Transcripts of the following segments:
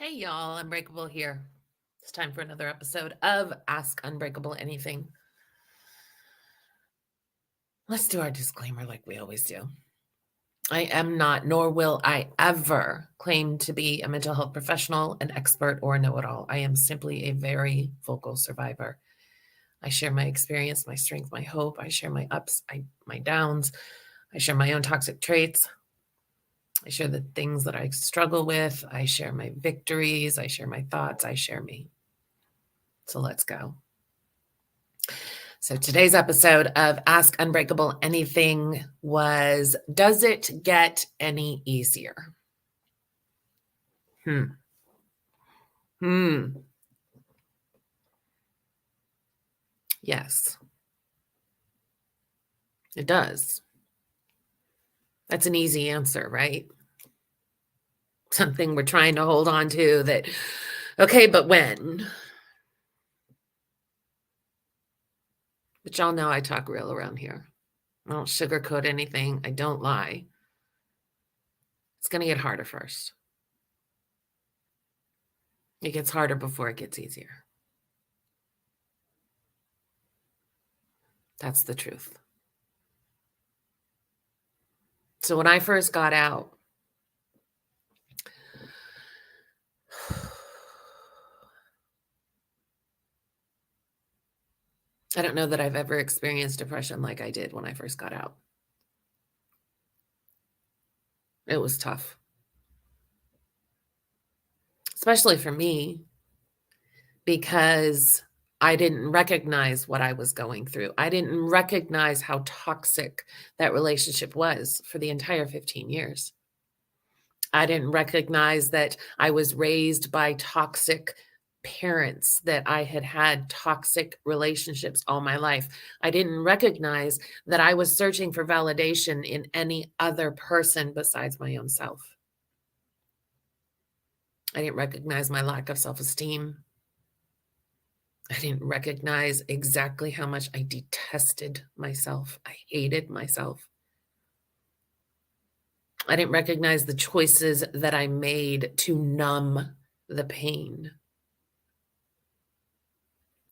Hey y'all, Unbreakable here. It's time for another episode of Ask Unbreakable Anything. Let's do our disclaimer like we always do. I am not, nor will I ever claim to be a mental health professional, an expert, or a know-it-all. I am simply a very vocal survivor. I share my experience, my strength, my hope. I share my ups, my downs. I share my own toxic traits. I share the things that I struggle with. I share my victories. I share my thoughts. I share me. So let's go. So today's episode of Ask Unbreakable Anything was, does it get any easier? Yes, it does. That's an easy answer, right? Something we're trying to hold on to that, okay, but when? But y'all know I talk real around here. I don't sugarcoat anything. I don't lie. It's going to get harder first. It gets harder before it gets easier. That's the truth. So when I first got out, I don't know that I've ever experienced depression like I did when I first got out. It was tough, especially for me, because I didn't recognize what I was going through. I didn't recognize how toxic that relationship was for the entire 15 years. I didn't recognize that I was raised by toxic parents, that I had had toxic relationships all my life. I didn't recognize that I was searching for validation in any other person besides my own self. I didn't recognize my lack of self-esteem. I didn't recognize exactly how much I detested myself. I hated myself. I didn't recognize the choices that I made to numb the pain.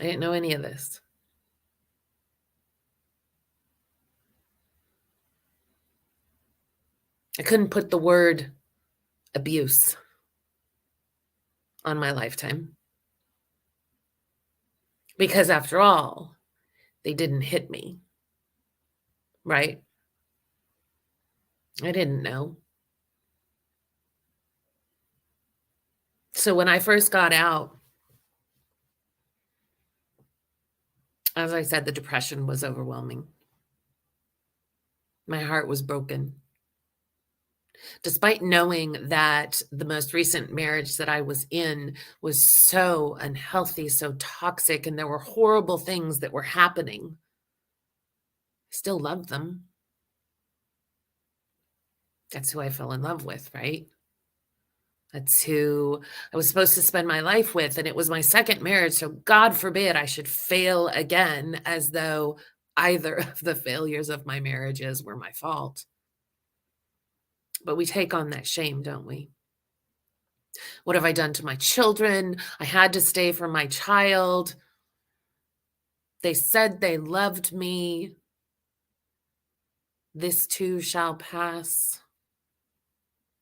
I didn't know any of this. I couldn't put the word abuse on my lifetime. Because after all, they didn't hit me, right? I didn't know. So when I first got out, as I said, the depression was overwhelming. My heart was broken. Despite knowing that the most recent marriage that I was in was so unhealthy, so toxic, and there were horrible things that were happening, I still loved them. That's who I fell in love with, right? That's who I was supposed to spend my life with. And it was my second marriage. So God forbid I should fail again, as though either of the failures of my marriages were my fault. But we take on that shame, don't we? What have I done to my children? I had to stay for my child. They said they loved me. This too shall pass.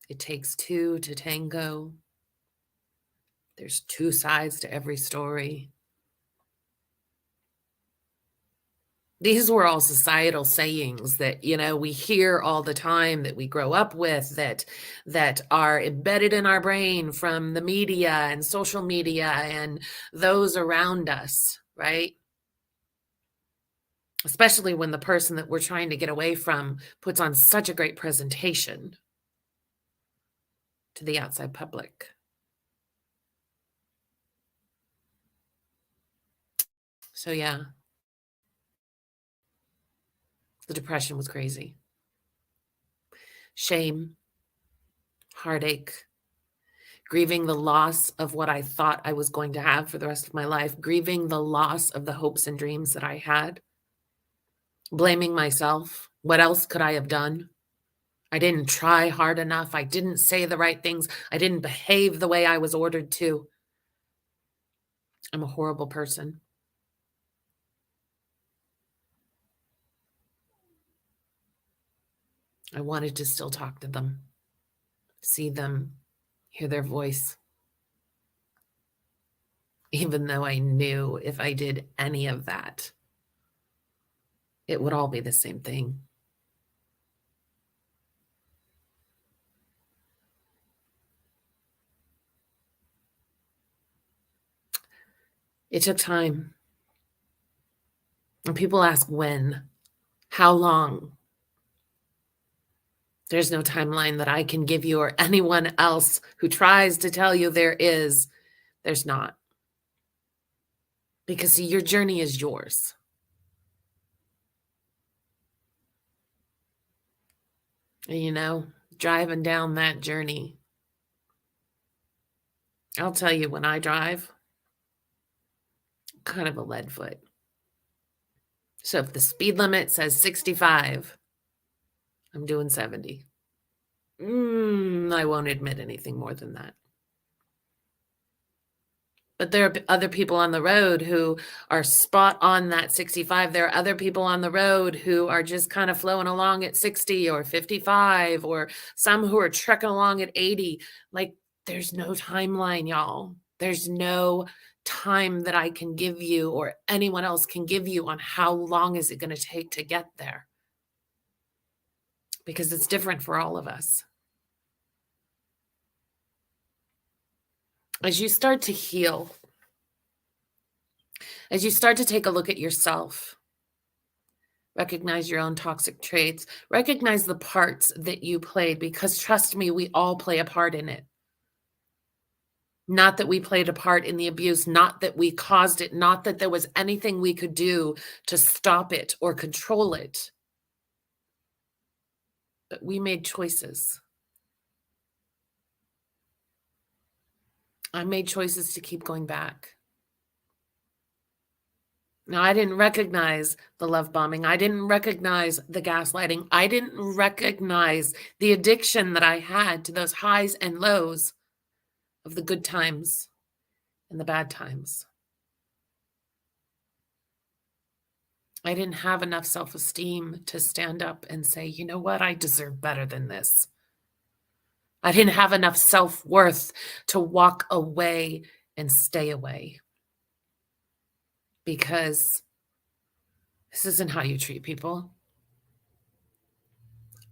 It takes two to tango. There's two sides to every story. These were all societal sayings that, we hear all the time, that we grow up with, that are embedded in our brain from the media and social media and those around us, right? Especially when the person that we're trying to get away from puts on such a great presentation to the outside public. So yeah, the depression was crazy. Shame, heartache, grieving the loss of what I thought I was going to have for the rest of my life, grieving the loss of the hopes and dreams that I had, blaming myself. What else could I have done? I didn't try hard enough. I didn't say the right things. I didn't behave the way I was ordered to. I'm a horrible person. I wanted to still talk to them, see them, hear their voice, even though I knew if I did any of that, it would all be the same thing. It took time. And people ask when, how long? There's no timeline that I can give you or anyone else who tries to tell you there is. There's not. Because, see, your journey is yours. And, driving down that journey, I'll tell you, when I drive, kind of a lead foot. So if the speed limit says 65, I'm doing 70. I won't admit anything more than that. But there are other people on the road who are spot on that 65. There are other people on the road who are just kind of flowing along at 60 or 55, or some who are trekking along at 80. Like, there's no timeline, y'all. There's no time that I can give you or anyone else can give you on how long is it going to take to get there. Because it's different for all of us. As you start to heal, as you start to take a look at yourself, recognize your own toxic traits, recognize the parts that you played, because trust me, we all play a part in it. Not that we played a part in the abuse, not that we caused it, not that there was anything we could do to stop it or control it. But we made choices. I made choices to keep going back. Now, I didn't recognize the love bombing. I didn't recognize the gaslighting. I didn't recognize the addiction that I had to those highs and lows of the good times and the bad times. I didn't have enough self-esteem to stand up and say, you know what, I deserve better than this. I didn't have enough self-worth to walk away and stay away. Because this isn't how you treat people.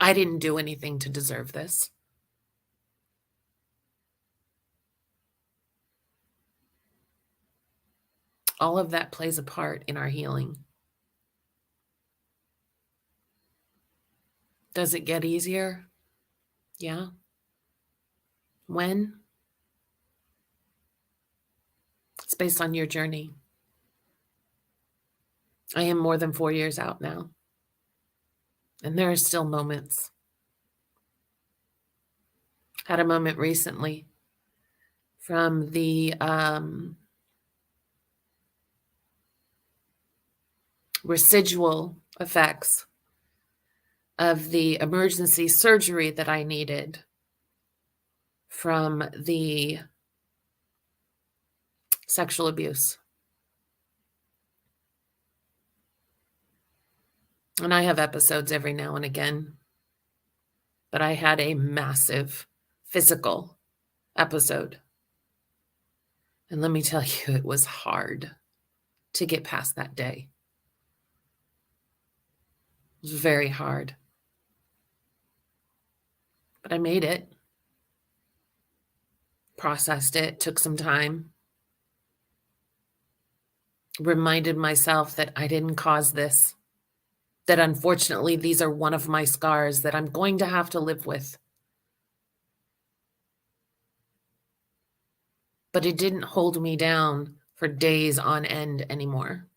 I didn't do anything to deserve this. All of that plays a part in our healing. Does it get easier? Yeah. When? It's based on your journey. I am more than 4 years out now. And there are still moments. Had a moment recently from the residual effects of the emergency surgery that I needed from the sexual abuse. And I have episodes every now and again, but I had a massive physical episode. And let me tell you, it was hard to get past that day. It was very hard. But I made it, processed it, took some time, reminded myself that I didn't cause this, that unfortunately these are one of my scars that I'm going to have to live with. But it didn't hold me down for days on end anymore.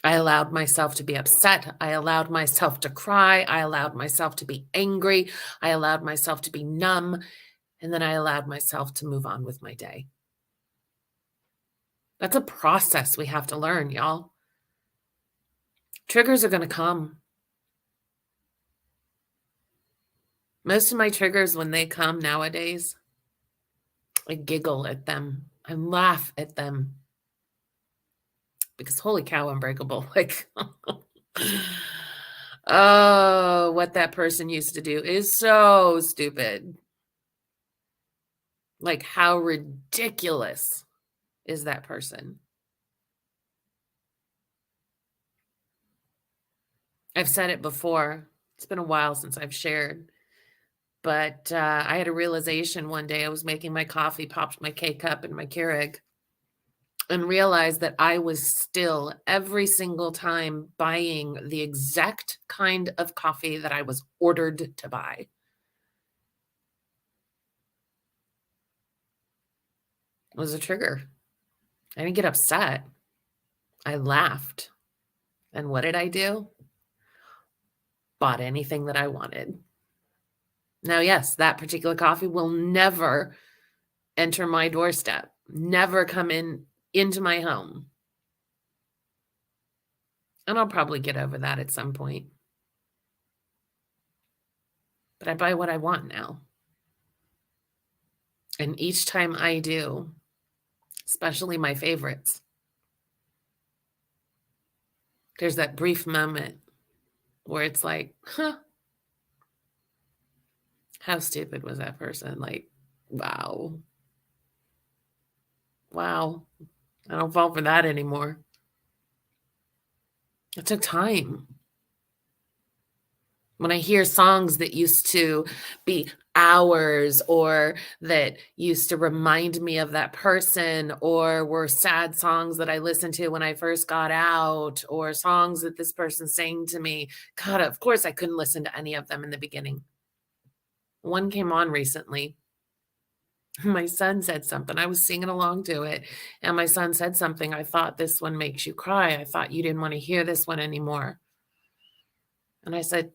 I allowed myself to be upset. I allowed myself to cry. I allowed myself to be angry. I allowed myself to be numb. And then I allowed myself to move on with my day. That's a process we have to learn, y'all. Triggers are going to come. Most of my triggers when they come nowadays, I giggle at them. I laugh at them because holy cow, Unbreakable. Like, oh, what that person used to do is so stupid. Like, how ridiculous is that person? I've said it before. It's been a while since I've shared, but I had a realization one day. I was making my coffee, popped my K-cup and my Keurig, and realized that I was still every single time buying the exact kind of coffee that I was ordered to buy. It was a trigger. I didn't get upset. I laughed. And what did I do? Bought anything that I wanted. Now, yes, that particular coffee will never enter my doorstep, never come into my home. And I'll probably get over that at some point. But I buy what I want now. And each time I do, especially my favorites, there's that brief moment where it's like, huh, how stupid was that person? Like, wow. Wow. I don't fall for that anymore. It took time. When I hear songs that used to be hours or that used to remind me of that person or were sad songs that I listened to when I first got out or songs that this person sang to me, God, of course I couldn't listen to any of them in the beginning. One came on recently. My son said something. I was singing along to it, and my son said something. I thought this one makes you cry. I thought you didn't want to hear this one anymore. And I said,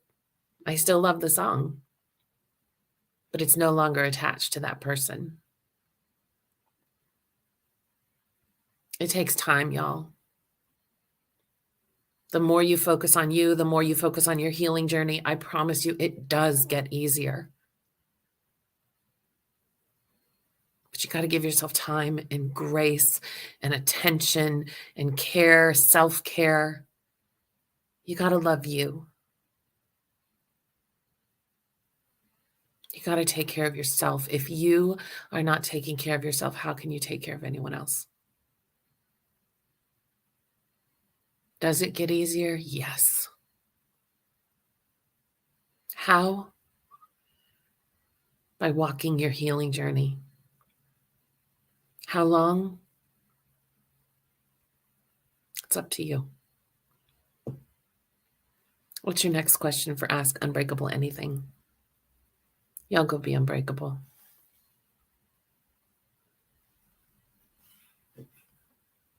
I still love the song, but it's no longer attached to that person. It takes time, y'all. The more you focus on you, the more you focus on your healing journey, I promise you, it does get easier. But you got to give yourself time and grace and attention and care, self-care. You got to love you. You got to take care of yourself. If you are not taking care of yourself, how can you take care of anyone else? Does it get easier? Yes. How? By walking your healing journey. How long? It's up to you. What's your next question for Ask Unbreakable Anything? Y'all go be unbreakable.